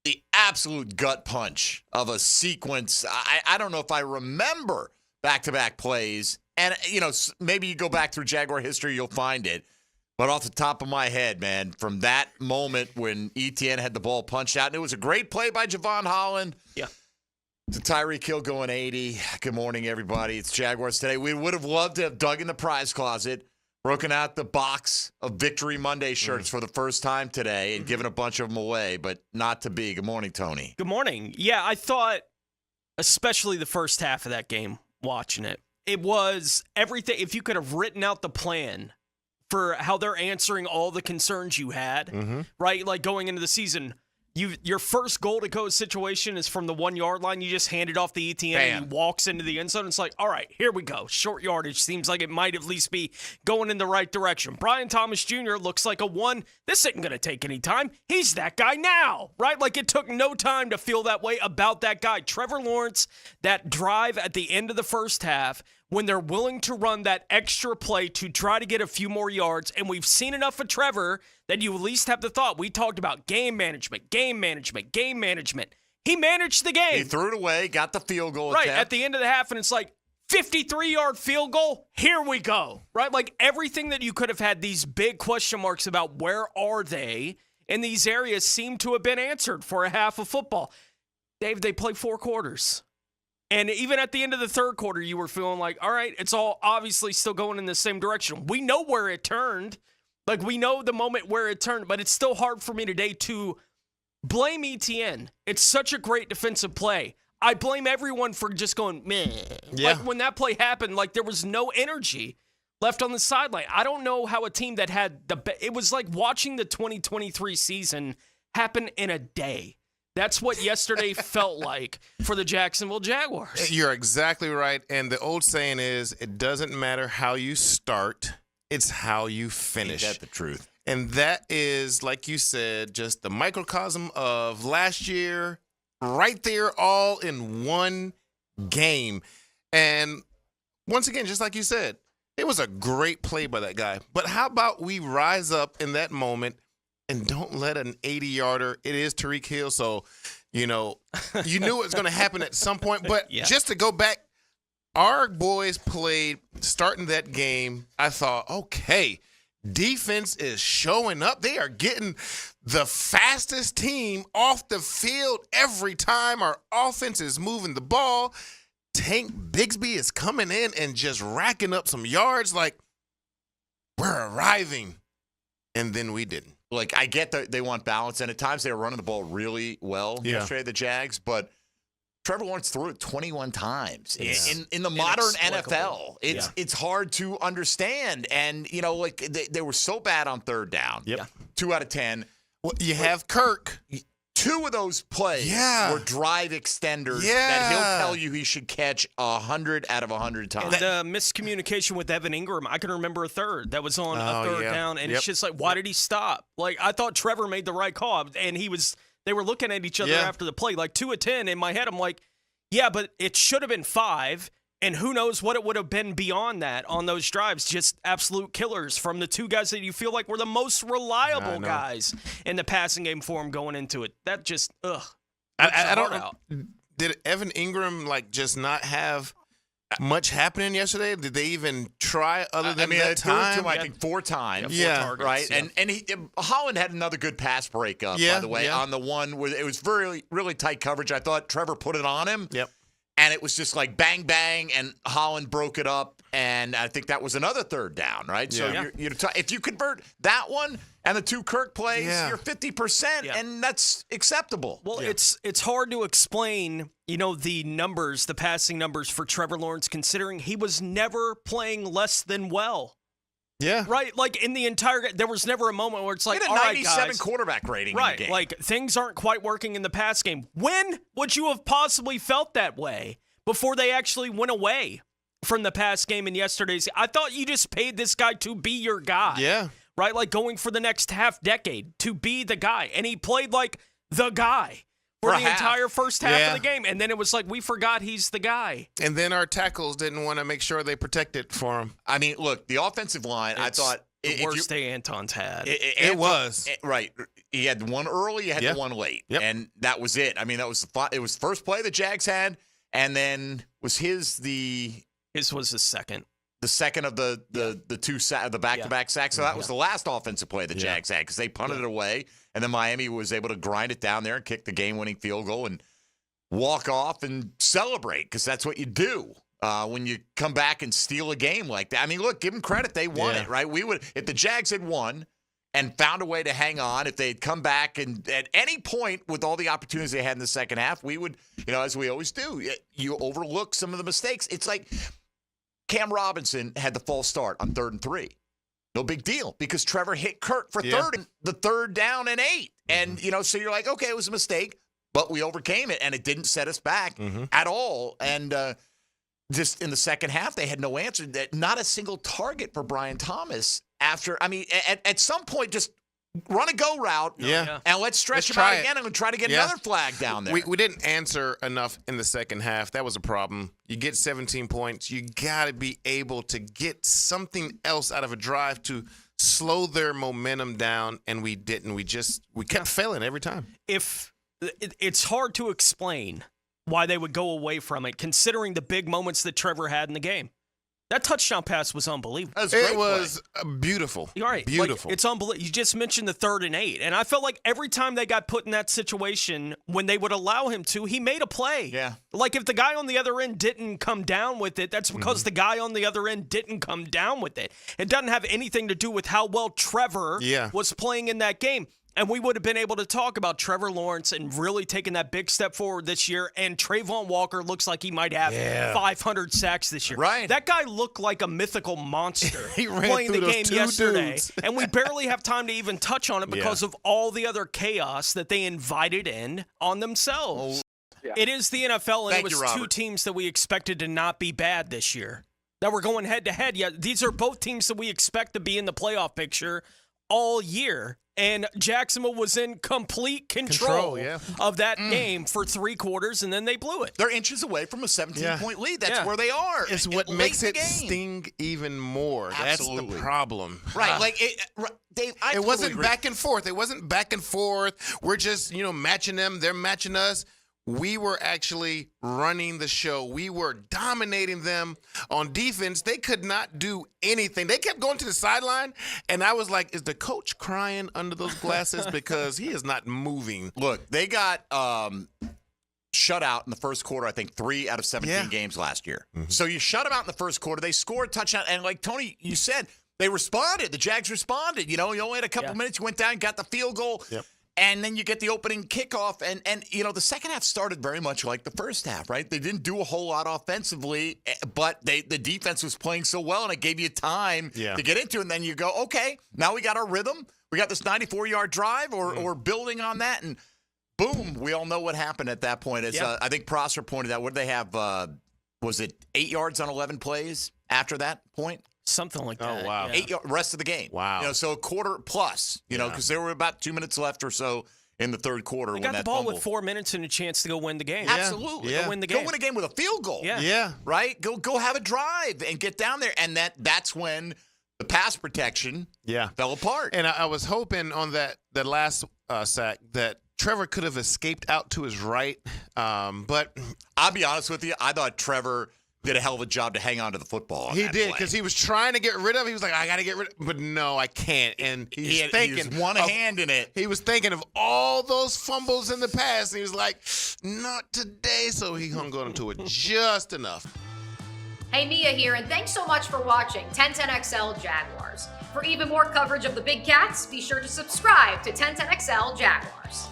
the absolute gut punch of a sequence. I don't know if I remember back-to-back plays. And, maybe you go back through Jaguar history, you'll find it. But off the top of my head, man, from that moment when Etienne had the ball punched out, and it was a great play by Javon Holland. Yeah. To Tyreek Hill going 80. Good morning, everybody. It's Jaguars today. We would have loved to have dug in the prize closet, broken out the box of Victory Monday shirts for the first time today and given a bunch of them away, but not to be. Good morning, Tony. Good morning. Yeah, I thought, especially the first half of that game, watching it, it was everything. If you could have written out the plan for how they're answering all the concerns you had, right? Like going into the season, your first goal to go situation is from the 1 yard line. You just hand it off the ETN and he walks into the end zone. It's like, all right, here we go. Short yardage seems like it might at least be going in the right direction. Brian Thomas Jr. looks like a one. This isn't going to take any time. He's that guy now, right? Like it took no time to feel that way about that guy. Trevor Lawrence, that drive at the end of the first half, when they're willing to run that extra play to try to get a few more yards. And we've seen enough of Trevor that you at least have the thought. We talked about game management. He managed the game. He threw it away, got the field goal right attempt. at the end of the half, and it's like 53-yard field goal. Here we go. Right? Like everything that you could have had these big question marks about where are they in these areas seem to have been answered for a half of football. Dave, they play 4 quarters. And even at the end of the third quarter, you were feeling like, all right, it's all obviously still going in the same direction. We know where it turned. Like, we know the moment where it turned, but it's still hard for me today to blame Etienne. It's such a great defensive play. I blame everyone for just going, meh. Yeah. Like, when that play happened, like, there was no energy left on the sideline. I don't know how a team that had it was like watching the 2023 season happen in a day. That's what yesterday felt like for the Jacksonville Jaguars. You're exactly right. And the old saying is, it doesn't matter how you start, it's how you finish. Ain't that the truth? And that is, like you said, just the microcosm of last year, right there, all in one game. And once again, just like you said, it was a great play by that guy. But how about we rise up in that moment and don't let an 80-yarder, it is Tyreek Hill, so, you knew it was going to happen at some point. But just to go back, our boys played, starting that game, I thought, okay, defense is showing up. They are getting the fastest team off the field every time our offense is moving the ball. Tank Bigsby is coming in and just racking up some yards like we're arriving. And then we didn't. Like, I get that they want balance, and at times they were running the ball really well yesterday, the Jags, but Trevor Lawrence threw it 21 times. In the modern NFL, it's hard to understand. And, they were so bad on third down. Yep. 2 out of 10. Well, you have Kirk. 2 of those plays were drive extenders that he'll tell you he should catch 100 out of 100 times. And the miscommunication with Evan Ingram, I can remember a third that was on a third down, and it's just like, why did he stop? Like, I thought Trevor made the right call, and they were looking at each other after the play, like 2 of 10. In my head, I'm like, yeah, but it should have been 5. And who knows what it would have been beyond that on those drives. Just absolute killers from the 2 guys that you feel like were the most reliable guys in the passing game for him going into it. That just, I don't know. Did Evan Ingram, just not have much happening yesterday? Did they even try other than that time? Threw it to him, I think, 4 times. Yeah, 4 targets, right? Yeah. And Holland had another good pass breakup, by the way, on the one where it was very, really tight coverage. I thought Trevor put it on him. Yep. And it was just like bang, bang, and Holland broke it up, and I think that was another third down, right? So if you convert that one and the 2 Kirk plays, you're 50%, and that's acceptable. Well, it's hard to explain, the numbers, the passing numbers for Trevor Lawrence, considering he was never playing less than well. Yeah. Right? Like, in the entire game, there was never a moment where it's like, all right, 97 guys, quarterback rating right, in the game. Like, things aren't quite working in the pass game. When would you have possibly felt that way before they actually went away from the pass game in yesterday's? I thought you just paid this guy to be your guy. Yeah. Right? Like, going for the next half decade to be the guy. And he played like the guy for the entire first half of the game. And then it was like, we forgot he's the guy. And then our tackles didn't want to make sure they protected for him. I mean, look, the offensive line, I thought the worst day Anton's had. It was. Right. He had the one early, he had the one late, and that was it. I mean, it was the first play the Jags had, and then was his was the second. The second of the back-to-back sacks. So that was the last offensive play the Jags had because they punted it away, and then Miami was able to grind it down there and kick the game-winning field goal and walk off and celebrate because that's what you do when you come back and steal a game like that. I mean, look, give them credit. They won it, right? We would, if the Jags had won and found a way to hang on, if they had come back and at any point with all the opportunities they had in the second half, we would, as we always do, you overlook some of the mistakes. It's like Cam Robinson had the false start on 3rd and 3. No big deal because Trevor hit Kurt for the third down and 8. And, so you're like, okay, it was a mistake, but we overcame it, and it didn't set us back at all. And just in the second half, they had no answer. Not a single target for Brian Thomas after. I mean, at some point, just run a go route and let's stretch him out again and try to get another flag down there. We didn't answer enough in the second half. That was a problem. You get 17 points. You got to be able to get something else out of a drive to slow their momentum down, and we didn't. We kept failing every time. It's hard to explain why they would go away from it, considering the big moments that Trevor had in the game. That touchdown pass was unbelievable. It was beautiful. You're right. Beautiful. It's unbelievable. You just mentioned the 3rd and 8, and I felt like every time they got put in that situation, when they would allow him to, he made a play. Yeah. Like if the guy on the other end didn't come down with it, that's because the guy on the other end didn't come down with it. It doesn't have anything to do with how well Trevor was playing in that game. And we would have been able to talk about Trevor Lawrence and really taking that big step forward this year. And Trayvon Walker looks like he might have 500 sacks this year. Right. That guy looked like a mythical monster he ran playing the game yesterday. Dudes. And we barely have time to even touch on it because of all the other chaos that they invited in on themselves. It is the NFL, and it was two teams that we expected to not be bad this year. That we're going head-to-head. Yeah, these are both teams that we expect to be in the playoff picture all year. And Jacksonville was in complete control of that game for 3 quarters, and then they blew it. They're inches away from a 17-point lead. That's where they are. It's what makes it sting even more. Absolutely. That's the problem. Right. Dave, it wasn't agree. back and forth. It wasn't back and forth. We're just, matching them. They're matching us. We were actually running the show. We were dominating them on defense. They could not do anything. They kept going to the sideline, and I was like, is the coach crying under those glasses? Because he is not moving. Look, they got shut out in the first quarter, I think, 3 out of 17 games last year. So you shut them out in the first quarter. They scored a touchdown, and like Tony, you said, they responded. The Jags responded. You only had a couple minutes. You went down, got the field goal. Yep. And then you get the opening kickoff, and the second half started very much like the first half, right? They didn't do a whole lot offensively, but the defense was playing so well, and it gave you time to get into it. And then you go, okay, now we got our rhythm. We got this 94-yard drive, or building on that, and boom, we all know what happened at that point. It's, I think Prosser pointed out, what did they have? Was it 8 yards on 11 plays after that point? Something like that. Oh, wow. 8 yards, rest of the game. Wow. So a quarter plus, because there were about 2 minutes left or so in the third quarter. They got the ball with 4 minutes and a chance to go win the game. Absolutely. Go win the game. Go win a game with a field goal. Yeah. Right? Go have a drive and get down there. And that's when the pass protection fell apart. And I was hoping on that last sack that Trevor could have escaped out to his right. But I'll be honest with you, I thought Trevor did a hell of a job to hang on to the football. He did, because he was trying to get rid of it. He was like, I got to get rid of it. But no, I can't. And he was one hand in it. He was thinking of all those fumbles in the past. And he was like, not today. So he hung on to it just enough. Hey, Mia here, and thanks so much for watching 1010XL Jaguars. For even more coverage of the Big Cats, be sure to subscribe to 1010XL Jaguars.